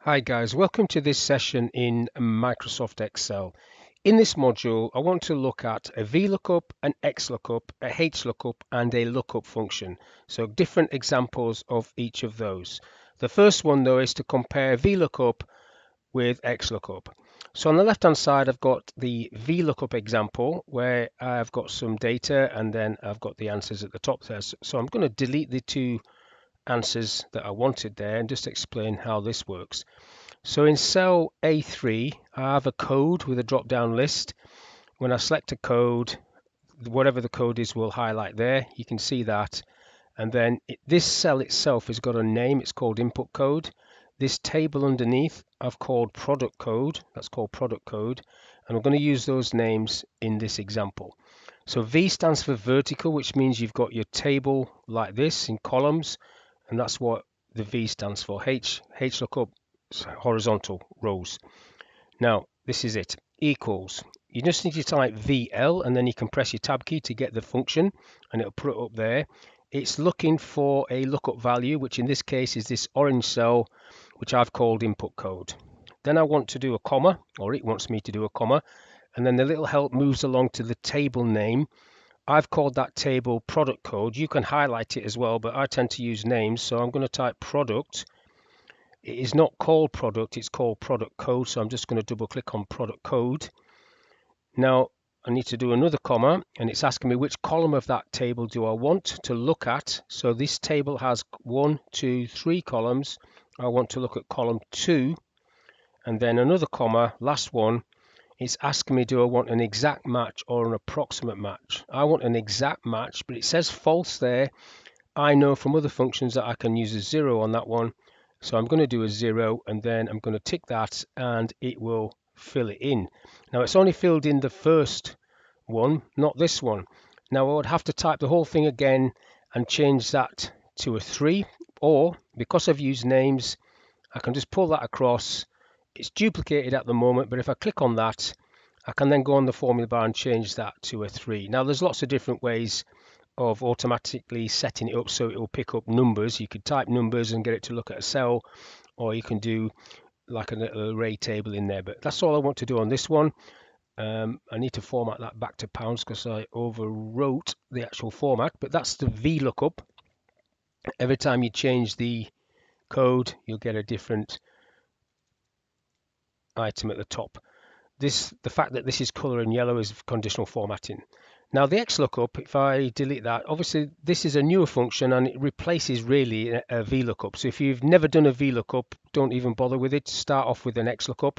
Hi guys, welcome to this session in Microsoft Excel. In this module, I want to look at a Vlookup, an Xlookup, a Hlookup, and a lookup function. So different examples of each of those. The first one though is to compare Vlookup with Xlookup. So on the left hand side, I've got the Vlookup example where I've got some data and then I've got the answers at the top there. So I'm going to delete the two answers that I wanted there and just explain how this works. So in cell A3, I have a code with a drop-down list. When I select a code, whatever the code is will highlight there. You can see that. And then this cell itself has got a name. It's called input code. This table underneath I've called product code. That's called product code. And I'm going to use those names in this example. So V stands for vertical, which means you've got your table like this in columns. And that's what the V stands for. Hlookup, horizontal rows. Now, this is it. Equals. You just need to type VL and then you can press your tab key to get the function and it'll put it up there. It's looking for a lookup value, which in this case is this orange cell, which I've called input code. Then I want to do a comma, or it wants me to do a comma, and then the little help moves along to the table name. I've called that table product code. You can highlight it as well, but I tend to use names, so I'm going to type product. It is not called product, it's called product code, so I'm just going to double click on product code. Now I need to do another comma and it's asking me which column of that table do I want to look at. So this table has 1, 2, 3 columns. I want to look at column 2 and then another comma, last one. It's asking me, do I want an exact match or an approximate match? I want an exact match, but it says false there. I know from other functions that I can use a 0 on that one. So I'm going to do a 0 and then I'm going to tick that and it will fill it in. Now it's only filled in the first one, not this one. Now I would have to type the whole thing again and change that to a 3, or because I've used names, I can just pull that across. It's duplicated at the moment, but if I click on that, I can then go on the formula bar and change that to a 3. Now there's lots of different ways of automatically setting it up so it will pick up numbers. You could type numbers and get it to look at a cell, or you can do like a little array table in there, but that's all I want to do on this one. I need to format that back to pounds because I overwrote the actual format, but that's the VLOOKUP. Every time you change the code, you'll get a different item at the top. The fact that this is color in yellow is conditional formatting. Now the Xlookup, if I delete that, obviously this is a newer function and it replaces really a VLOOKUP. So if you've never done a VLOOKUP, don't even bother with it. Start off with an Xlookup.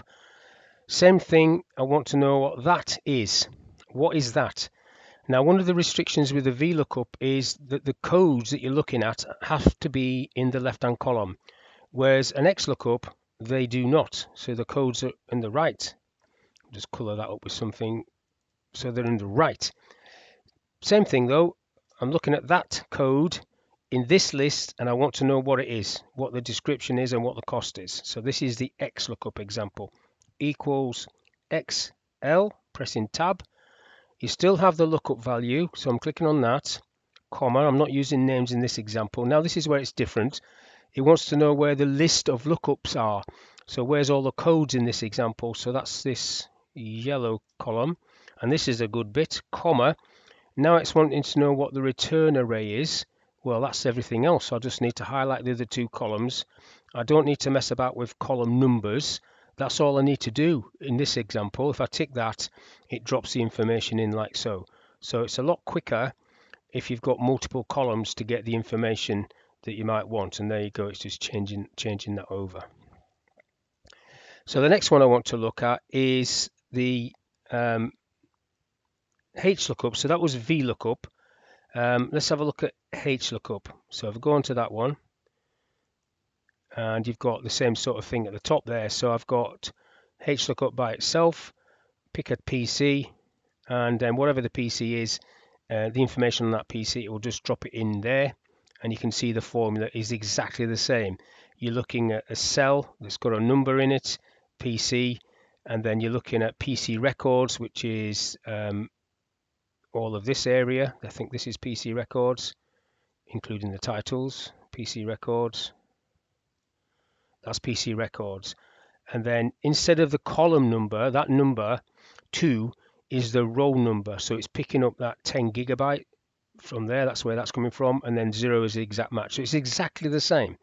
Same thing, I want to know what that is. What is that? Now one of the restrictions with the VLOOKUP is that the codes that you're looking at have to be in the left-hand column, whereas an Xlookup, they do not. So the codes are in the right. Just color that up with something so they're in the right. Same thing though, I'm looking at that code in this list and I want to know what it is, what the description is and what the cost is. So this is the Xlookup example. Equals XL, pressing tab. You still have the lookup value, so I'm clicking on that, comma, I'm not using names in this example. Now this is where it's different. It wants to know where the list of lookups are. So where's all the codes in this example? So that's this yellow column, and this is a good bit, comma. Now it's wanting to know what the return array is. Well, that's everything else. I just need to highlight the other two columns. I don't need to mess about with column numbers. That's all I need to do in this example. If I tick that, it drops the information in like so. So it's a lot quicker if you've got multiple columns to get the information that you might want. And there you go, it's just changing that over. So the next one I want to look at is the Hlookup. So that was VLOOKUP. Let's have a look at Hlookup. So if I go onto that one, and you've got the same sort of thing at the top there. So I've got Hlookup by itself, pick a PC, and then whatever the PC is, the information on that PC, it will just drop it in there, and you can see the formula is exactly the same. You're looking at a cell that's got a number in it, PC, and then you're looking at PC records, which is all of this area. I think this is PC records, including the titles, PC records. that's PC records. And then instead of the column number, that number 2 is the row number. So it's picking up that 10 gigabyte from there. That's where that's coming from. And then 0 is the exact match. So it's exactly the same.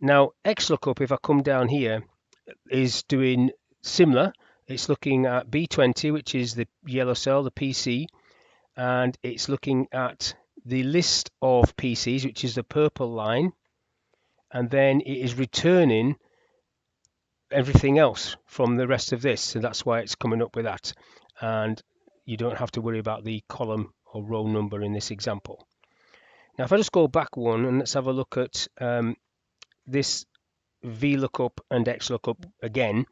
Now, Xlookup, if I come down here, is doing similar. It's looking at B20, which is the yellow cell, the PC, and it's looking at the list of PCs, which is the purple line, and then it is returning everything else from the rest of this. So that's why it's coming up with that. And you don't have to worry about the column or row number in this example. Now, if I just go back one and let's have a look at this Vlookup and Xlookup again.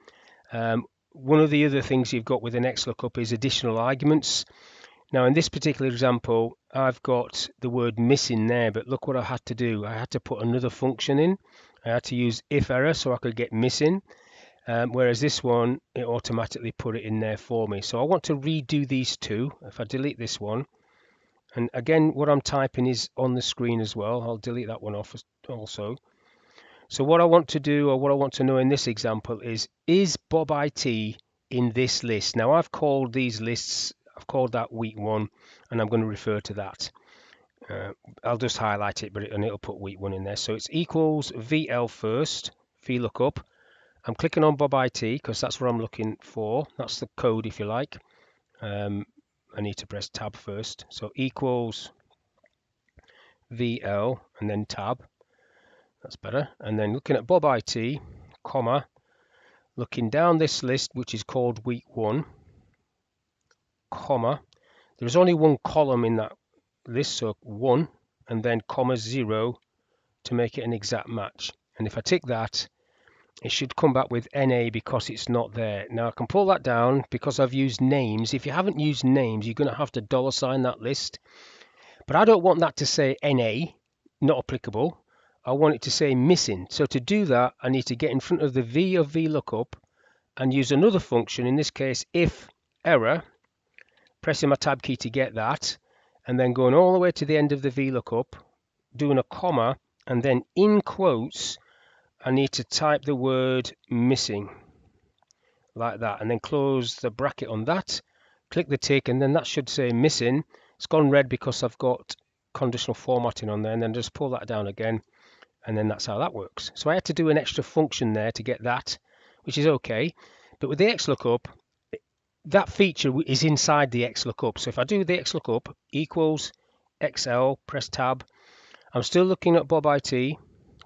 One of the other things you've got with an Xlookup is additional arguments. Now, in this particular example, I've got the word missing there, but look what I had to do. I had to put another function in. I had to use if error so I could get missing, whereas this one, it automatically put it in there for me. So I want to redo these two. If I delete this one, and again, what I'm typing is on the screen as well. I'll delete that one off also. So what I want to do, or what I want to know in this example is Bob IT in this list? Now I've called these lists, I've called that week 1, and I'm going to refer to that. I'll just highlight it, and it'll put week 1 in there. So it's equals VL first, VLOOKUP. I'm clicking on Bob IT because that's what I'm looking for. That's the code, if you like. I need to press tab first. So equals VL and then tab. That's better. And then looking at Bob IT, comma, looking down this list, which is called week 1, comma. There's only one column in that list, so 1, and then comma 0 to make it an exact match. And if I tick that, it should come back with NA because it's not there. Now I can pull that down because I've used names. If you haven't used names, you're going to have to $ that list. But I don't want that to say NA, not applicable. I want it to say missing. So to do that, I need to get in front of the V of VLOOKUP and use another function, in this case, if error, pressing my tab key to get that, and then going all the way to the end of the VLOOKUP, doing a comma, and then in quotes, I need to type the word missing, like that, and then close the bracket on that, click the tick, and then that should say missing. It's gone red because I've got conditional formatting on there, and then just pull that down again, and then that's how that works. So I had to do an extra function there to get that, which is okay. But with the Xlookup, that feature is inside the Xlookup. So if I do the Xlookup equals XL, press tab, I'm still looking at Bob IT,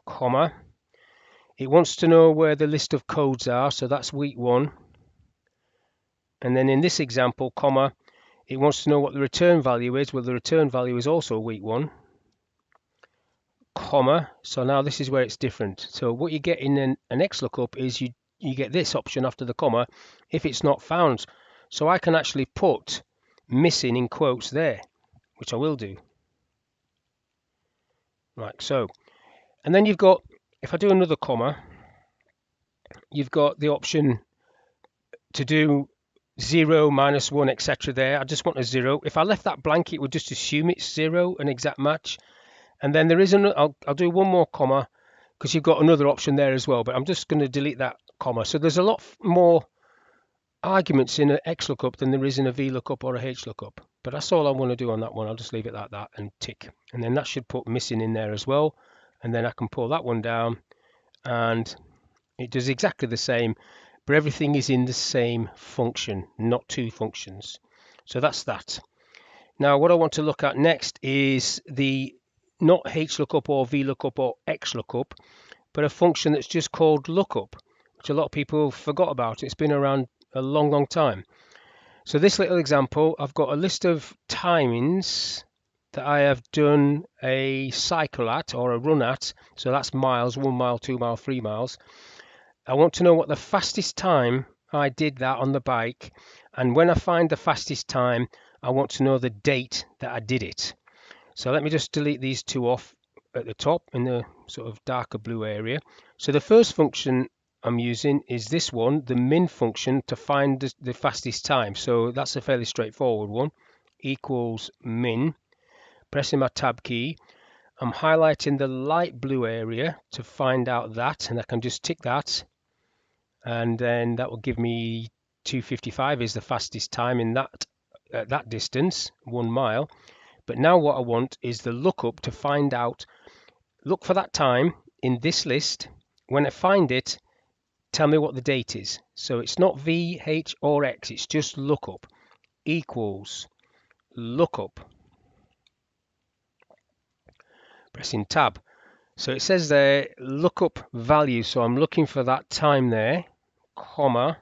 comma. It wants to know where the list of codes are, so that's week 1. And then in this example, comma, it wants to know what the return value is. Well, the return value is also week 1. Comma, so now this is where it's different. So what you get in an Xlookup is you get this option after the comma if it's not found. So I can actually put missing in quotes there, which I will do. Like so. And then you've got, if I do another comma, you've got the option to do 0, -1, etc. there. I just want a 0. If I left that blank, it would just assume it's 0, an exact match. And then there is I'll do one more comma because you've got another option there as well, but I'm just going to delete that comma. So there's a lot more arguments in an Xlookup than there is in a VLOOKUP or a Hlookup. But that's all I want to do on that one. I'll just leave it like that and tick. And then that should put missing in there as well. And then I can pull that one down and it does exactly the same, but everything is in the same function, not two functions. So that's that. Now what I want to look at next is the not Hlookup or VLOOKUP or Xlookup, but a function that's just called lookup, which a lot of people forgot about. It's been around a long time. So this little example, I've got a list of timings that I have done a cycle at or a run at. So that's miles, 1 mile, 2 mile, 3 miles. I want to know what the fastest time I did that on the bike. And when I find the fastest time, I want to know the date that I did it. So let me just delete these two off at the top in the sort of darker blue area. So the first function I'm using is this one, the min function, to find the fastest time. So that's a fairly straightforward one. Equals min. Pressing my tab key. I'm highlighting the light blue area to find out that, and I can just tick that, and then that will give me 2:55 is the fastest time in that at that distance, 1 mile. But now what I want is the lookup to find out, look for that time in this list. When I find it, tell me what the date is. So it's not V, H, or X, it's just lookup equals lookup. Pressing tab. So it says there lookup value. So I'm looking for that time there, comma.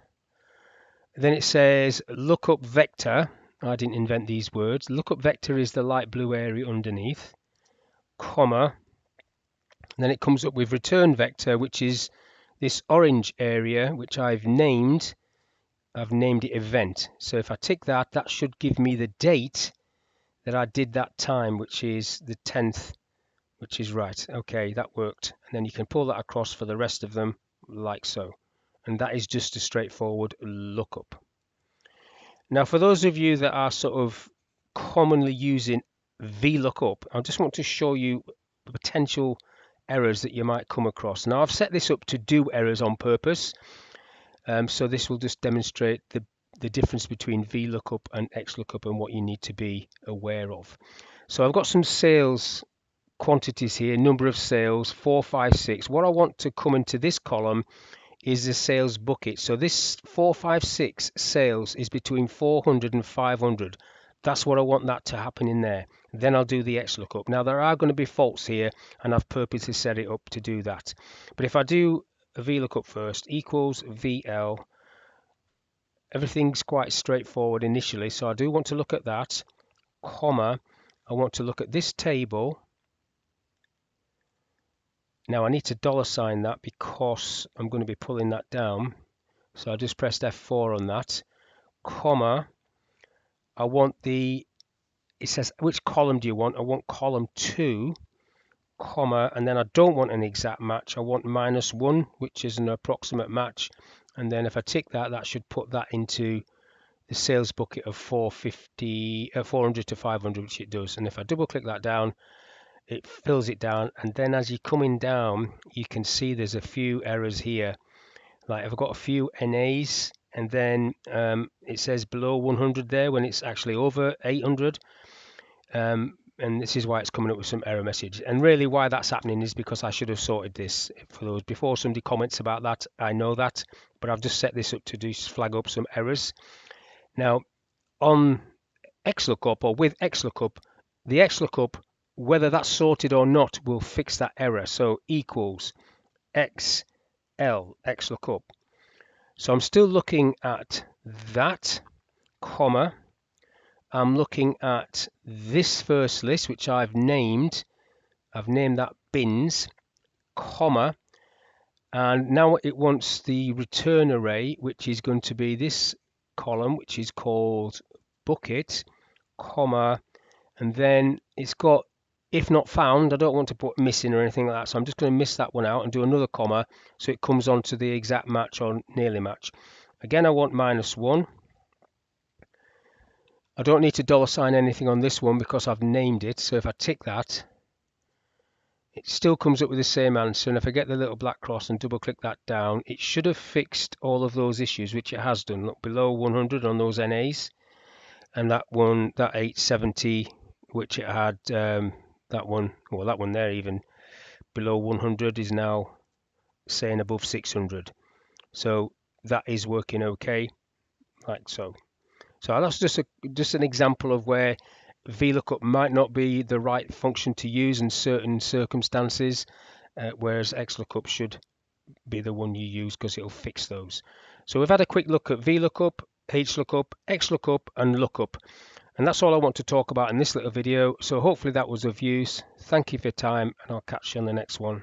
Then it says lookup vector. I didn't invent these words. Lookup vector is the light blue area underneath, comma. And then it comes up with return vector, which is this orange area, which I've named it event. So if I tick that, that should give me the date that I did that time, which is the 10th, which is right. Okay, that worked. And then you can pull that across for the rest of them like so. And that is just a straightforward lookup. Now, for those of you that are sort of commonly using Vlookup, I just want to show you the potential errors that you might come across. Now, I've set this up to do errors on purpose. So this will just demonstrate the difference between Vlookup and Xlookup and what you need to be aware of. So I've got some sales quantities here, number of sales, 456. What I want to come into this column is the sales bucket. So this 456 sales is between 400 and 500. That's what I want that to happen in there. Then I'll do the Xlookup. Now there are going to be faults here, and I've purposely set it up to do that. But if I do a Vlookup first, equals VL, everything's quite straightforward initially. So I do want to look at that, comma, I want to look at this table. Now I need to $sign that because I'm going to be pulling that down. So I just pressed F4 on that, comma, I want it says which column do you want? I want column 2, comma, and then I don't want an exact match. I want -1, which is an approximate match. And then if I tick that, that should put that into the sales bucket of 400 to 500, which it does. And if I double click that down, it fills it down. And then as you're coming down, you can see there's a few errors here. Like I've got a few NAs, and then it says below 100 there when it's actually over 800. And this is why it's coming up with some error message. And really why that's happening is because I should have sorted this for those before somebody comments about that. I know that, but I've just set this up to flag up some errors. Now on Xlookup, or with Xlookup, the Xlookup, whether that's sorted or not, will fix that error. So equals Xlookup. So I'm still looking at that, comma, I'm looking at this first list, which I've named that bins, comma, and now it wants the return array, which is going to be this column, which is called bucket, comma, and then it's got if not found. I don't want to put missing or anything like that, so I'm just going to miss that one out and do another comma so it comes on to the exact match or nearly match. Again, I want -1. I don't need to $sign anything on this one because I've named it. So if I tick that, it still comes up with the same answer. And if I get the little black cross and double click that down, it should have fixed all of those issues, which it has done. Look, below 100 on those NAs. And that one, that 870, which it had, that one there even below 100 is now saying above 600. So that is working okay, like so. So that's just an example of where Vlookup might not be the right function to use in certain circumstances, whereas Xlookup should be the one you use because it'll fix those. So we've had a quick look at Vlookup, Hlookup, Xlookup, and Lookup. And that's all I want to talk about in this little video. So hopefully that was of use. Thank you for your time, and I'll catch you on the next one.